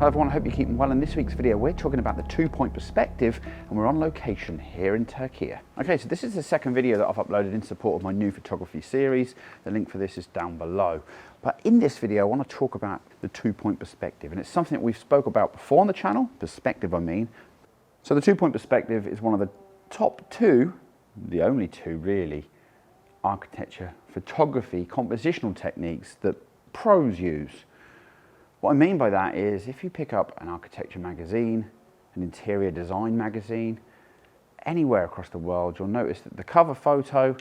Hello everyone, I hope you're keeping well. In this week's video we're talking about the 2-point perspective and we're on location here in Turkey. Okay, so this is the second video that I've uploaded in support of my new photography series. The link for this is down below. But in this video I want to talk about the 2-point perspective, and it's something that we've spoke about before on the channel, perspective I mean. So the 2-point perspective is one of the top two, the only two really, architecture, photography, compositional techniques that pros use. What I mean by that is if you pick up an architecture magazine, an interior design magazine, anywhere across the world, you'll notice that the cover photo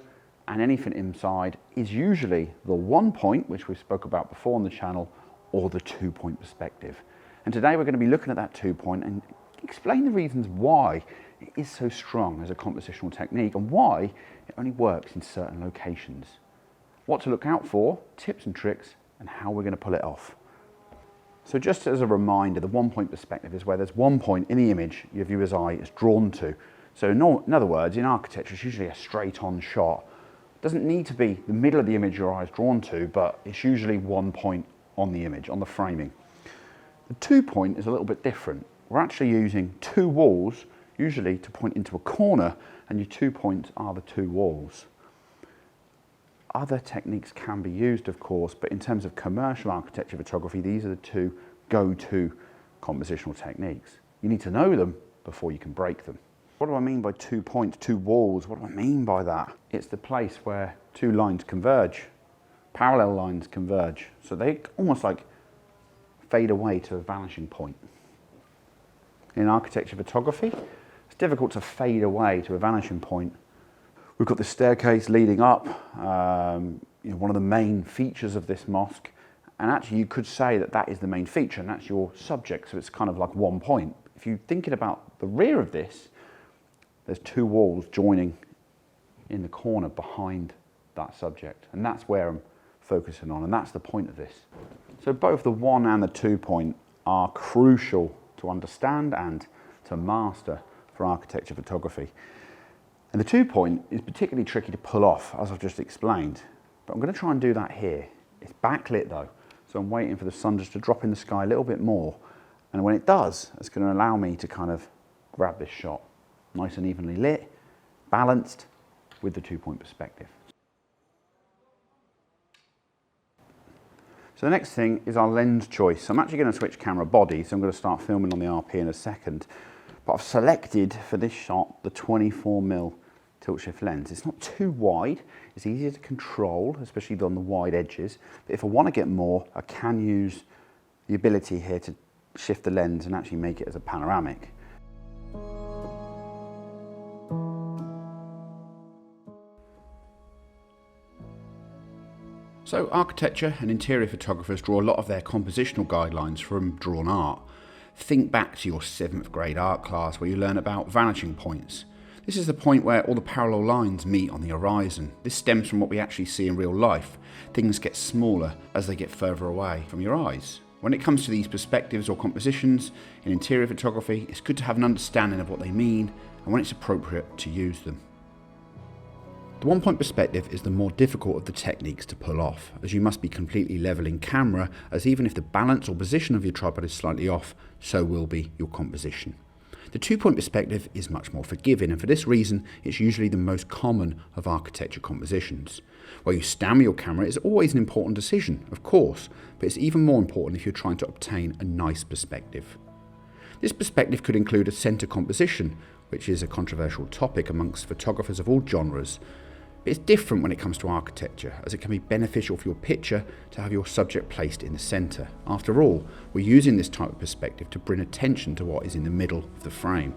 and anything inside is usually the 1 point, which we spoke about before on the channel, or the 2-point perspective. And today we're going to be looking at that 2-point and explain the reasons why it is so strong as a compositional technique and why it only works in certain locations. What to look out for, tips and tricks, and how we're going to pull it off. So just as a reminder, the 1-point perspective is where there's 1 point in the image your viewer's eye is drawn to. So in other words, in architecture, it's usually a straight-on shot. It doesn't need to be the middle of the image your eye is drawn to, but it's usually 1 point on the image, on the framing. The 2-point is a little bit different. We're actually using 2 walls, usually to point into a corner, and your 2 points are the 2 walls. Other techniques can be used, of course, but in terms of commercial architecture photography, these are the 2 go-to compositional techniques. You need to know them before you can break them. What do I mean by 2 points, 2 walls? What do I mean by that? It's the place where 2 lines converge, parallel lines converge. So they almost like fade away to a vanishing point. In architecture photography, it's difficult to fade away to a vanishing point. We've got the staircase leading up, one of the main features of this mosque, and actually you could say that that is the main feature and that's your subject, so it's kind of like 1 point. If you're thinking about the rear of this, there's 2 walls joining in the corner behind that subject, and that's where I'm focusing on, and that's the point of this. So both the 1 and the 2 point are crucial to understand and to master for architecture photography. And the 2 point is particularly tricky to pull off, as I've just explained, but I'm going to try and do that here. It's backlit though, so I'm waiting for the sun just to drop in the sky a little bit more, and when it does, it's going to allow me to kind of grab this shot. Nice and evenly lit, balanced, with the 2-point perspective. So the next thing is our lens choice. I'm actually going to switch camera body, so I'm going to start filming on the RP in a second. But I've selected for this shot the 24mm tilt shift lens. It's not too wide, it's easier to control, especially on the wide edges. But if I want to get more, I can use the ability here to shift the lens and actually make it as a panoramic. So architecture and interior photographers draw a lot of their compositional guidelines from drawn art. Think back to your 7th grade art class where you learn about vanishing points. This is the point where all the parallel lines meet on the horizon. This stems from what we actually see in real life. Things get smaller as they get further away from your eyes. When it comes to these perspectives or compositions in interior photography, it's good to have an understanding of what they mean and when it's appropriate to use them. The 1-point perspective is the more difficult of the techniques to pull off, as you must be completely level in camera, as even if the balance or position of your tripod is slightly off, so will be your composition. The 2-point perspective is much more forgiving, and for this reason it's usually the most common of architecture compositions. Where you stand with your camera is always an important decision, of course, but it's even more important if you're trying to obtain a nice perspective. This perspective could include a centre composition, which is a controversial topic amongst photographers of all genres. It's different when it comes to architecture, as it can be beneficial for your picture to have your subject placed in the centre. After all, we're using this type of perspective to bring attention to what is in the middle of the frame.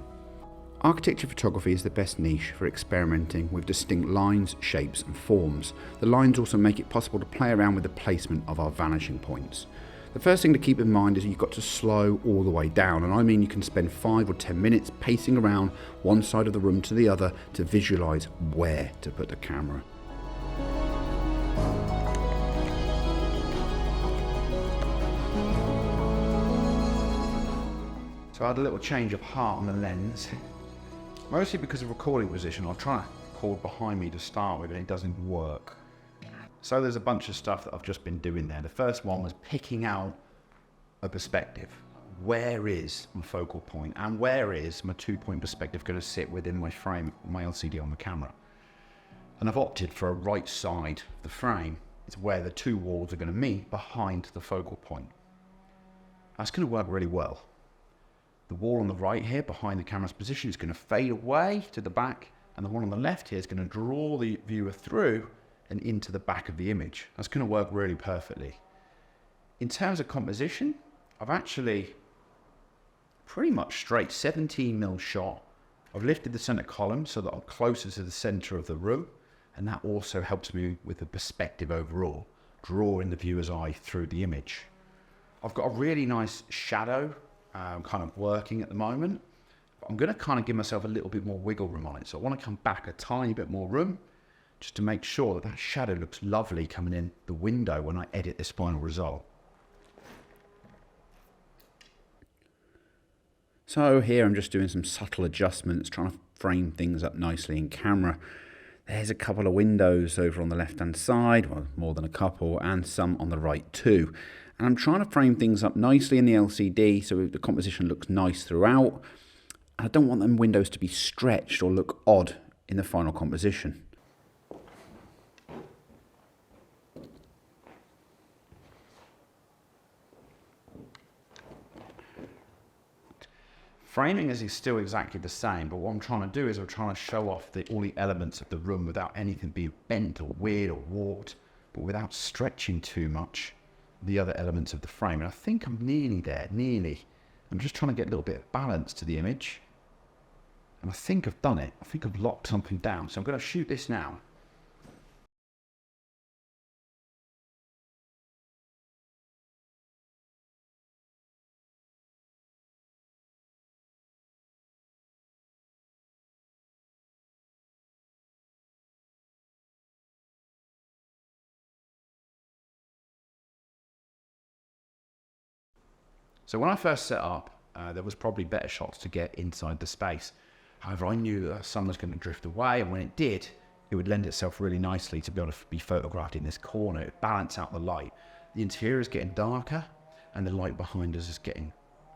Architecture photography is the best niche for experimenting with distinct lines, shapes and forms. The lines also make it possible to play around with the placement of our vanishing points. The first thing to keep in mind is you've got to slow all the way down, and I mean you can spend 5 or 10 minutes pacing around one side of the room to the other to visualise where to put the camera. So I had a little change of heart on the lens, mostly because of recording position. I'll try to record behind me to start with and it doesn't work. So there's a bunch of stuff that I've just been doing there. The first one was picking out a perspective. where is my focal point and where is my 2-point perspective going to sit within my frame, my LCD on the camera. And I've opted for a right side of the frame. It's where the two walls are going to meet behind the focal point. That's going to work really well. The wall on the right here behind the camera's position is going to fade away to the back, and the one on the left here is going to draw the viewer through and into the back of the image. That's going to work really perfectly. In terms of composition, I've actually pretty much straight 17mm shot. I've lifted the center column so that I'm closer to the center of the room, and that also helps me with the perspective overall, drawing the viewer's eye through the image. I've got a really nice shadow kind of working at the moment. I'm going to kind of give myself a little bit more wiggle room on it. So I want to come back a tiny bit more room just to make sure that that shadow looks lovely coming in the window when I edit this final result. So here I'm just doing some subtle adjustments, trying to frame things up nicely in camera. There's a couple of windows over on the left-hand side, well, more than a couple, and some on the right too. And I'm trying to frame things up nicely in the LCD so the composition looks nice throughout. I don't want them windows to be stretched or look odd in the final composition. Framing is still exactly the same, but what I'm trying to do is I'm trying to show off all the elements of the room without anything being bent or weird or warped, but without stretching too much the other elements of the frame. And I think I'm nearly there, nearly. I'm just trying to get a little bit of balance to the image. And I think I've done it. I think I've locked something down. So I'm going to shoot this now. So when I first set up, there was probably better shots to get inside the space. However, I knew that the sun was going to drift away, and when it did, it would lend itself really nicely to be able to be photographed in this corner. It would balance out the light. The interior is getting darker, and the light behind us is getting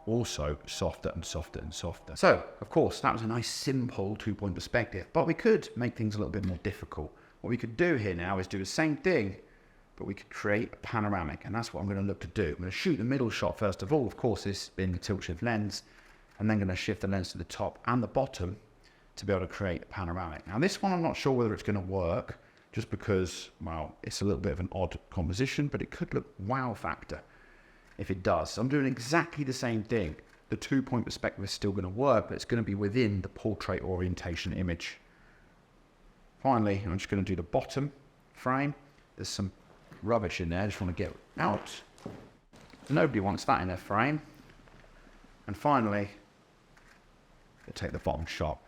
also softer and softer and softer. So, of course, that was a nice simple 2-point perspective, but we could make things a little bit more difficult. What we could do here now is do the same thing, but we could create a panoramic, and that's what I'm going to look to do. I'm going to shoot the middle shot first of all, of course, this being the tilt shift lens, and then going to shift the lens to the top and the bottom to be able to create a panoramic. Now this one I'm not sure whether it's going to work, just because, well, it's a little bit of an odd composition, but it could look wow factor if it does. So I'm doing exactly the same thing. The 2-point perspective is still going to work, but it's going to be within the portrait orientation image. Finally, I'm just going to do the bottom frame. There's some rubbish in there, I just want to get out. Nobody wants that in their frame. And finally, we'll take the bottom shot.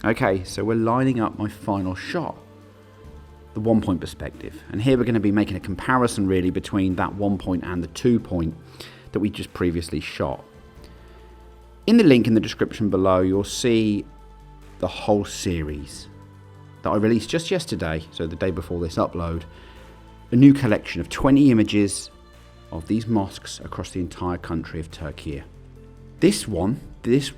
Okay, so we're lining up my final shot, the 1-point perspective. And here we're going to be making a comparison really between that 1-point and the 2-point that we just previously shot. In the link in the description below, you'll see the whole series that I released just yesterday, so the day before this upload, a new collection of 20 images of these mosques across the entire country of Turkey. This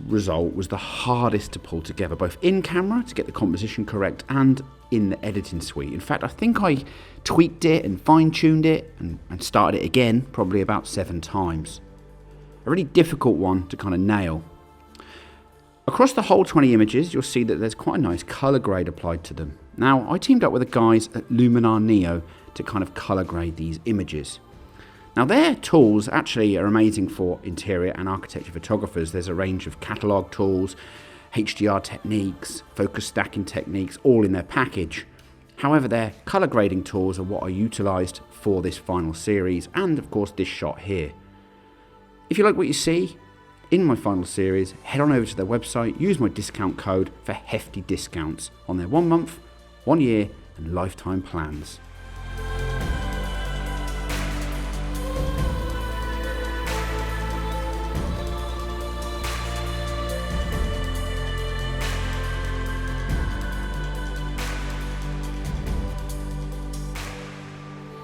result was the hardest to pull together, both in camera to get the composition correct and in the editing suite. In fact, I think I tweaked it and fine-tuned it and started it again probably about 7 times. A really difficult one to kind of nail. Across the whole 20 images, you'll see that there's quite a nice color grade applied to them. Now, I teamed up with the guys at Luminar Neo to kind of color grade these images. Now their tools actually are amazing for interior and architecture photographers. There's a range of catalogue tools, HDR techniques, focus stacking techniques, all in their package. However, their colour grading tools are what I utilised for this final series, and of course this shot here. If you like what you see in my final series, head on over to their website, use my discount code for hefty discounts on their 1 month, 1 year and lifetime plans.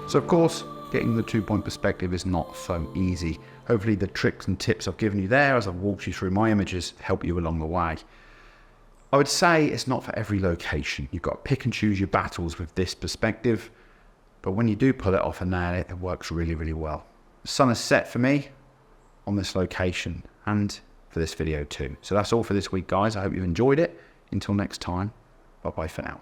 So of course, getting the 2-point perspective is not so easy. Hopefully the tricks and tips I've given you there as I've walked you through my images help you along the way. I would say it's not for every location. You've got to pick and choose your battles with this perspective, but when you do pull it off and nail it, it works really, really well. The sun has set for me on this location and for this video too. So that's all for this week, guys. I hope you enjoyed it. Until next time, bye-bye for now.